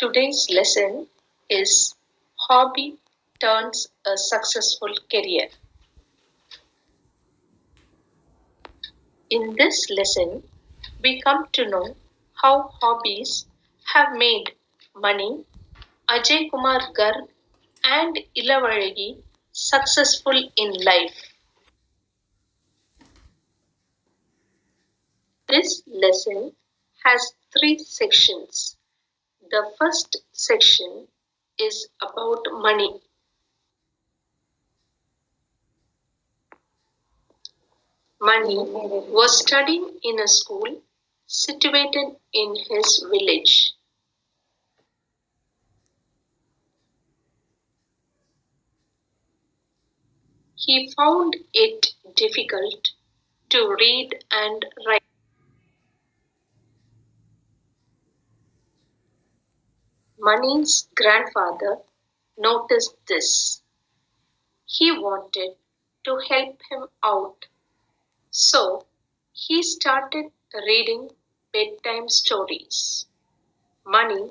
Today's lesson is Hobby Turns a Successful Career. In this lesson, we come to know how hobbies have made money, Ajay Kumar Garg and Ilavazhagi successful in life. This lesson has three sections. The first section is about money. Mani was studying in a school situated in his village. He found it difficult to read and write. Mani's grandfather noticed this. He wanted to help him out, so he started reading bedtime stories. Mani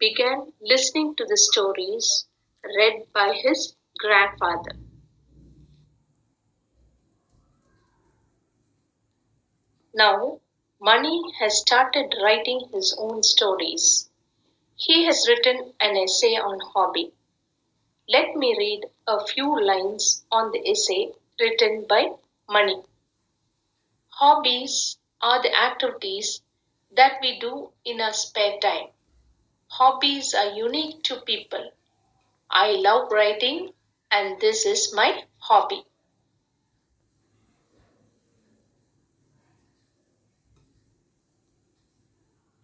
began listening to the stories read by his grandfather. Now, Mani has started writing his own stories. He has written an essay on hobby. Let me read a few lines on the essay written by Mani. Hobbies are the activities that we do in our spare time. Hobbies are unique to people. I love writing, and this is my hobby.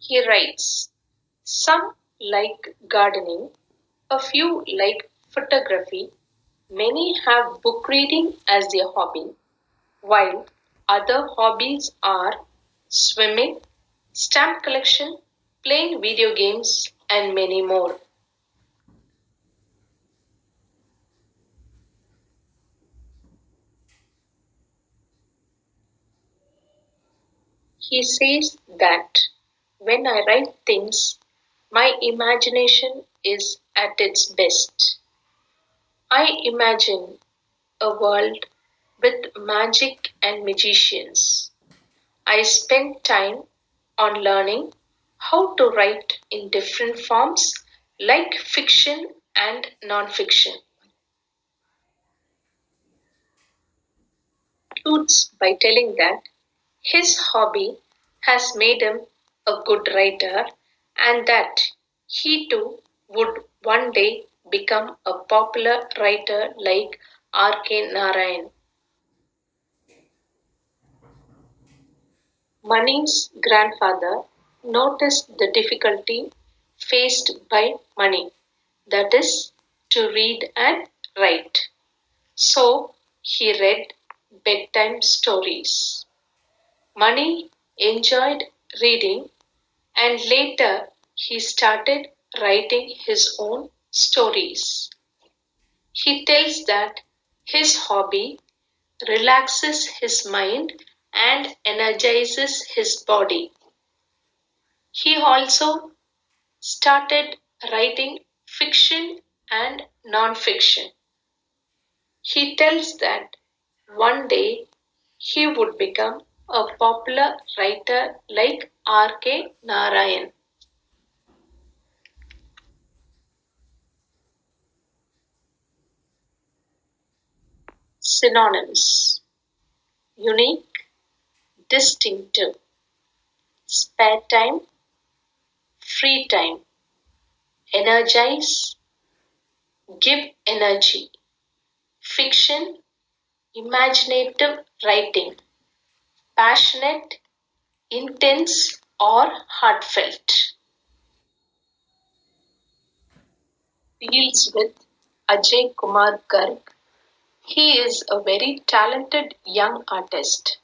He writes, some like gardening, a few like photography, many have book reading as their hobby, while other hobbies are swimming, stamp collection, playing video games, and many more. He says that when I write things, my imagination is at its best. I imagine a world with magic and magicians. I spend time on learning how to write in different forms like fiction and non-fiction. Concludes by telling that his hobby has made him a good writer and that he too would one day become a popular writer like R.K. Narayan. Mani's grandfather noticed the difficulty faced by Mani, that is, to read and write. So he read bedtime stories. Mani enjoyed reading and later he started writing his own stories. He tells that his hobby relaxes his mind and energizes his body. He also started writing fiction and non-fiction. He tells that one day he would become a popular writer like R.K. Narayan. Synonyms: unique, distinctive, spare time, free time, energize, give energy, fiction, imaginative writing, passionate, intense, or heartfelt. Deals with Ajay Kumar Garg. He is a very talented young artist.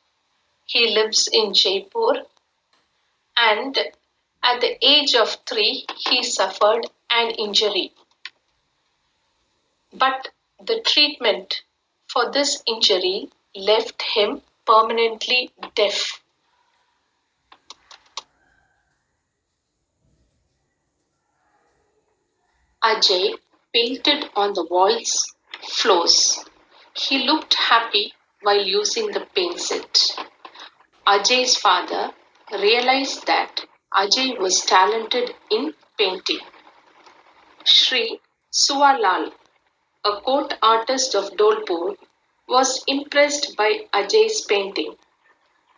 He lives in Jaipur and at the age of 3 he suffered an injury. But the treatment for this injury left him permanently deaf. Ajay painted on the walls, floors. He looked happy while using the paint set. Ajay's father realized that Ajay was talented in painting. Sri Suwalal, a court artist of Dolpur, was impressed by Ajay's painting.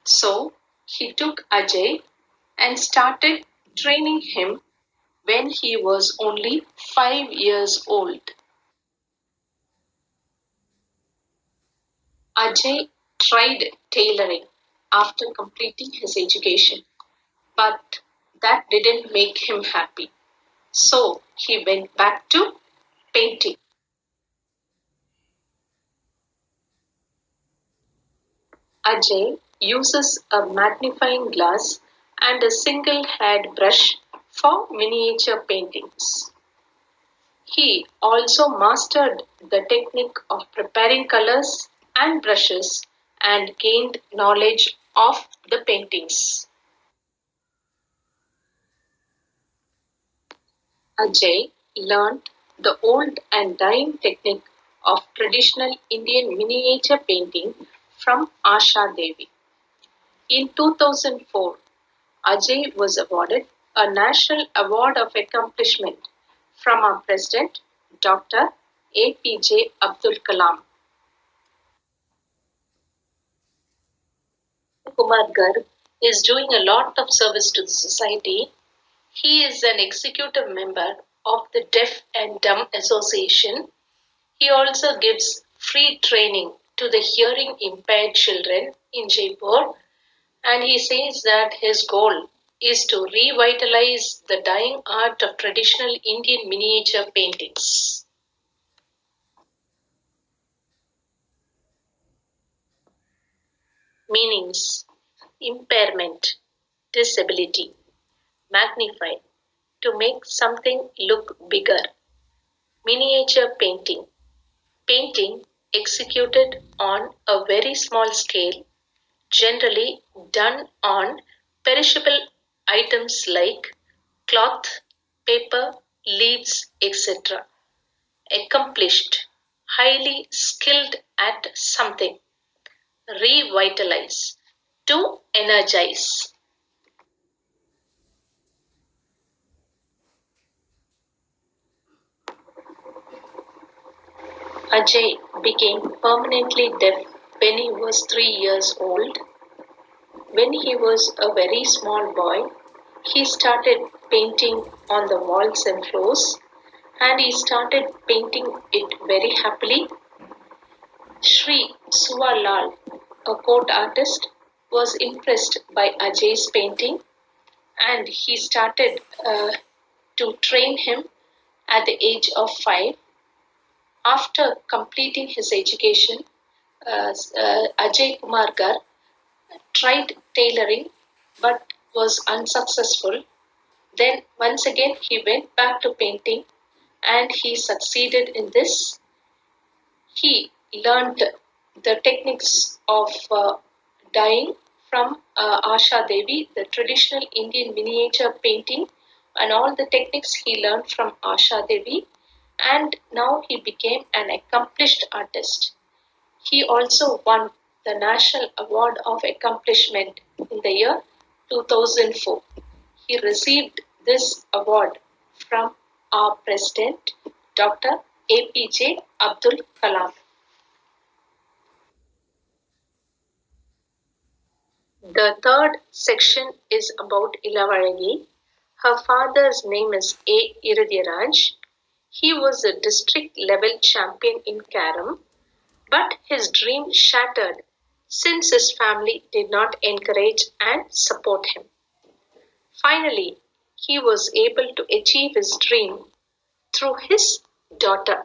So he took Ajay and started training him when he was only 5 years old. Ajay tried tailoring after completing his education, but that didn't make him happy. So he went back to painting. Ajay uses a magnifying glass and a single head brush for miniature paintings. He also mastered the technique of preparing colors and brushes and gained knowledge of the paintings. Ajay learned the old and dyeing technique of traditional Indian miniature painting from Asha Devi. In 2004, Ajay was awarded a National Award of Accomplishment from our President, Dr. APJ Abdul Kalam. Kumar Garg is doing a lot of service to the society. He is an executive member of the Deaf and Dumb Association. He also gives free training to the hearing impaired children in Jaipur, and he says that his goal is to revitalize the dying art of traditional Indian miniature paintings. Meanings: impairment, disability, magnify, to make something look bigger. Miniature painting, painting executed on a very small scale, generally done on perishable items like cloth, paper, leaves, etc. Accomplished, highly skilled at something. Revitalize, to energize. Ajay became permanently deaf when he was 3 years old. When he was a very small boy, he started painting on the walls and floors, and he started painting it very happily. Sri Suwalal, a court artist, was impressed by Ajay's painting, and he started to train him at the age of 5. After completing his education, Ajay Kumar tried tailoring but was unsuccessful. Then, once again, he went back to painting and he succeeded in this. He learned the techniques of dyeing from Asha Devi, the traditional Indian miniature painting, and all the techniques he learned from Asha Devi. And now he became an accomplished artist. He also won the National Award of Accomplishment in the year 2004. He received this award from our President, Dr. APJ Abdul Kalam. The third section is about Ilavazhagi. Her father's name is A. Irudiraj. He was a district level champion in Carom, but his dream shattered since his family did not encourage and support him. Finally, he was able to achieve his dream through his daughter.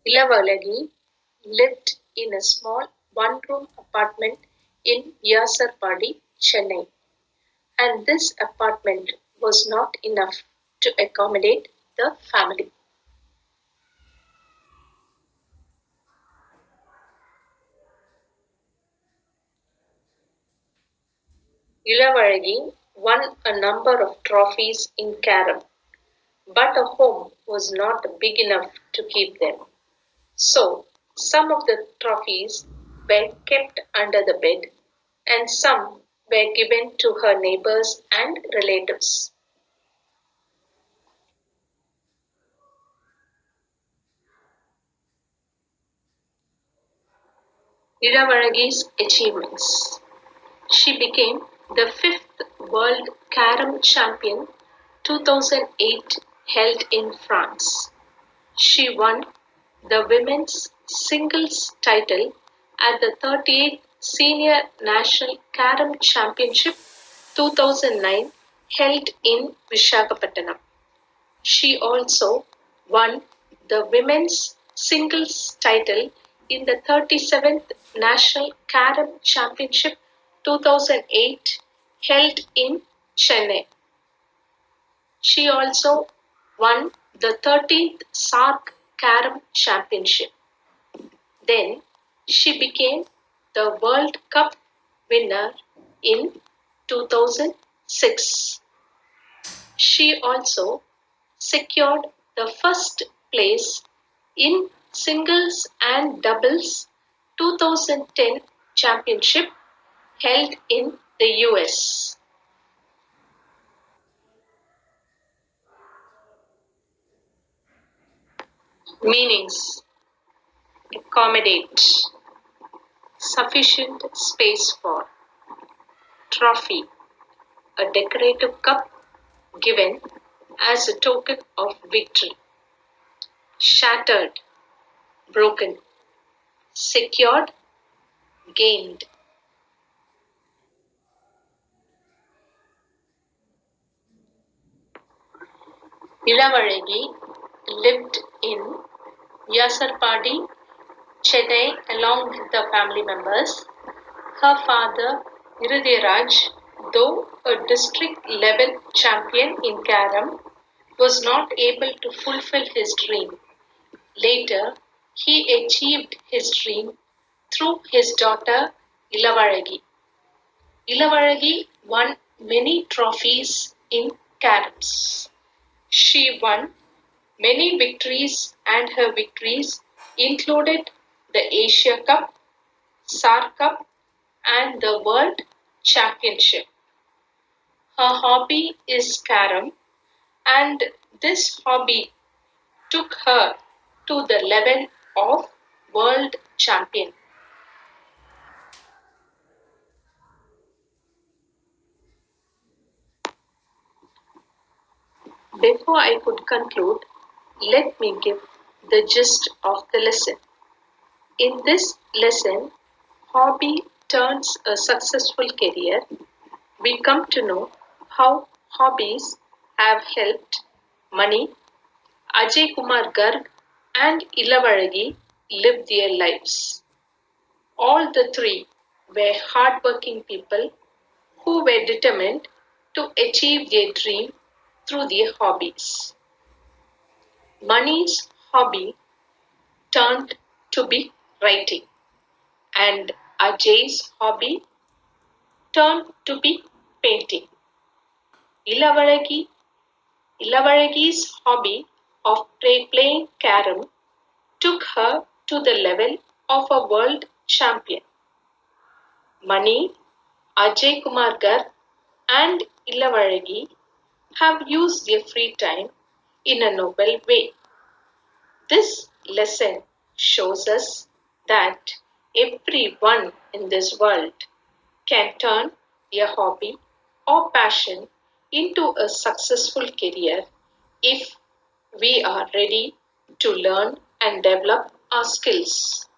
Ilavazhagi lived in a small one-room apartment in Yasarpadi, Chennai, and this apartment was not enough to accommodate the family. Ilavazhagi won a number of trophies in carom, but a home was not big enough to keep them. So, some of the trophies were kept under the bed and some were given to her neighbors and relatives. Ilavazhagi's achievements. She became the fifth World Carom Champion 2008 held in France. She won the women's singles title at the 38th Senior National Carom Championship 2009 held in Visakhapatnam. She also won the women's singles title in the 37th National Carom Championship 2008 held in Chennai. She also won the 13th SARC Carom Championship. Then she became the World Cup winner in 2006. She also secured the first place in singles and doubles 2010 championship held in the US. Meanings: accommodate, sufficient space for, trophy, a decorative cup given as a token of victory, shattered, broken, secured, gained. Ilavazhagi lived in Vyasarpadi, Chennai along with the family members. Her father, Irudhyaraj, though a district level champion in Carom, was not able to fulfill his dream. Later, he achieved his dream through his daughter Ilavazhagi. Ilavazhagi won many trophies in caroms. She won many victories and her victories included the Asia Cup, SAR Cup and the World Championship. Her hobby is carom and this hobby took her to the level of world champion. Before I could conclude, let me give the gist of the lesson. In this lesson, hobby turns a successful career. We come to know how hobbies have helped money, Ajay Kumar Garg and Ilavazhagi live their lives. All the three were hardworking people who were determined to achieve their dream through their hobbies. Mani's hobby turned to be writing, and Ajay's hobby turned to be painting. Ilavazhagi, Ilavazhagi's hobby of playing carom took her to the level of a world champion. Mani, Ajay Kumar Garg and Ilavazhagi have used their free time in a noble way. This lesson shows us that everyone in this world can turn a hobby or passion into a successful career if we are ready to learn and develop our skills.